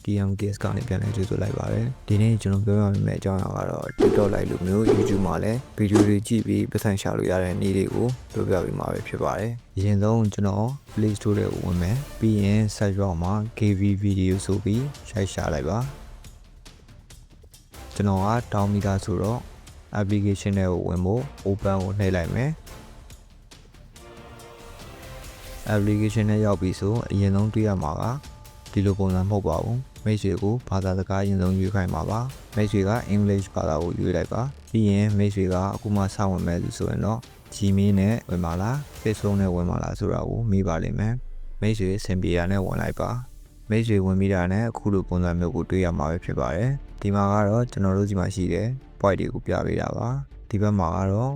TM Case ကနေပြန်လဲကြိုဆိုလိုက်ပါတယ်ဒီနေ့ကျွန်တော်ပြောရမယ့်အကြောင်းအရာကတော့ TikTok လိုက်လို့မျိုး YouTube မှာလည်းဗီဒီယိုတွေကြည့်ပြီးပတ်စံရှာလို့ရတဲ့နည်းတွေကိုပြောပြပေးမှာပဲဖြစ်ပါတယ်အရင်ဆုံးကျွန်တော် Play Store ထဲကိုဝင်မယ်ပြီးရင် search bar မှာ KV Video ဆိုပြီးရိုက်ရှာလိုက်ပါကျွန်တော်ကတောင်းမိတာဆိုတော့ application တွေကိုဝင်ဖို့ open ကိုနှိပ်လိုက်မယ် application နဲ့ရောက်ပြီဆိုအရင်ဆုံးတွေ့ရမှာကဒီလိုပုံစံမဟုတ်ပါဘူးမိတ်ဆွေကိုဘာသာစကားအရင်ဆုံးရွေးခိုင်းပါပါမိတ်ဆွေက English ဘာသာကိုရွေးလိုက်ပါပြီးရင်မိတ်ဆွေကအခုမှစဝင်မယ်ဆိုရင်တော့ Gmail နဲ့ဝင်ပါလား Facebook နဲ့ဝင်ပါလားဆိုတာကိုမေးပါလိမ့်မယ်မိတ်ဆွေစင်ပြေရနဲ့ဝင်လိုက်ပါမိတ်ဆွေဝင်ပြီးတာနဲ့အခုလိုပုံစံမျိုးကိုတွေ့ရမှာပဲဖြစ်ပါတယ်ဒီမှာကတော့ကျွန်တော်တို့ဒီမှာရှိတဲ့ point တွေကိုပြပေးတာပါဒီဘက်မှာကတော့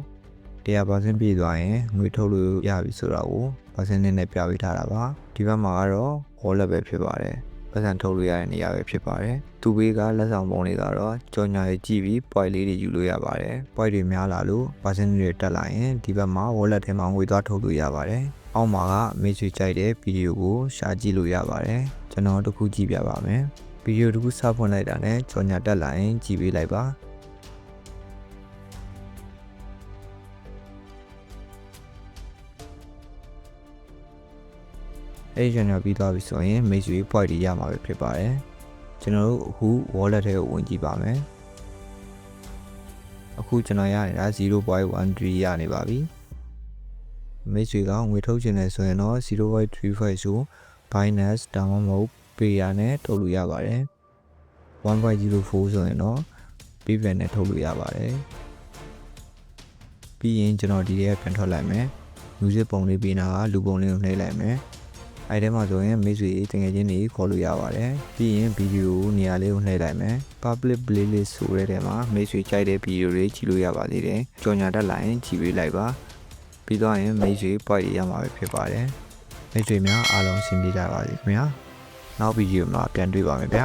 100% ပြည့်သွားရင်ငွေထုတ်လို့ရပြီဆိုတာကို% နဲ့ပြပေးထားတာပါဒီဘက်မှာကတော့ wallet ပဲဖြစ်ပါတယ်ပတ်စံထုတ်လို့ရတဲ့နေရာပဲဖြစ်ပါတယ်သူဘေးကလက်ဆောင်ပုံတွေကတော့ကြော်ညာရေးကြည့်ပြီး point လေးတွေယူလို့ရပါတယ် point တွေများလာလို့% တွေတက်လာရင်ဒီဘက်မှာ wallet ထဲမှာငွေသွားထုတ်လို့ရပါတယ်အောက်မှာကမိတ်ဆွေကြိုက်တဲ့ဗီဒီယိုကိုရှာကြည့်လို့ရပါတယ်ကျွန်တော်တခုကြည့်ပြပါမယ်ဗီဒီယိုတခုစဖွင့်လိုက်တာနဲ့ကြော်ညာတက်လာရင်ကြည့်ပေးလိုက်ပါအဲ့ကျွန်တော်ပြီးသွားပြီဆိုရင်မိတ်ဆွေ point တွေရမှာပဲဖြစ်ပါတယ်ကျွန်တော်တို့အခု wallet ထဲကိုဝင်ကြည့်ပါမယ်အခုကျွန်တော်ရနေတာ 0.13 ရနေပါပြီမိတ်ဆွေကငွေထုတ်ချင်တယ်ဆိုရင်တော့ 0.35 ဆို Binance ဒါမှမဟုတ် Payer နဲ့ထုတ်လို့ရပါတယ် 1.04 ဆိုရင်တော့ PayPal နဲ့ထုတ်လို့ရပါတယ်ပြီးရင်ကျွန်တော်ဒီထဲပြန်ထွက်လိုက်မယ် music ပုံလေးပေးတာကလူပုံလေးကိုနှိပ်လိုက်မယ်အဲ့ထဲမှာဆိုရင်မိတ်ဆွေတကယ်ချင်းတွေခေါ်လို့ရပါတယ်ပြီးရင်ဗီဒီယိုနေရာလေးကိုနှိပ်လိုက်မယ် public playlist ဆိုတဲ့ထဲမှာမိတ်ဆွေကြိုက်တဲ့ဗီဒီယိုတွေကြည့်လို့ရပါသေးတယ်ကြော်ညာတက်လာရင်ကြည့်ပေးလိုက်ပါပြီးတော့ရင်မိတ်ဆွေ point ရမှာပဲဖြစ်ပါတယ်မိတ်ဆွေများအားလုံးဆင်ပြေကြပါစေခင်ဗျာနောက်ဗီဒီယိုမှာပြန်တွေ့ပါမယ်ဗျာ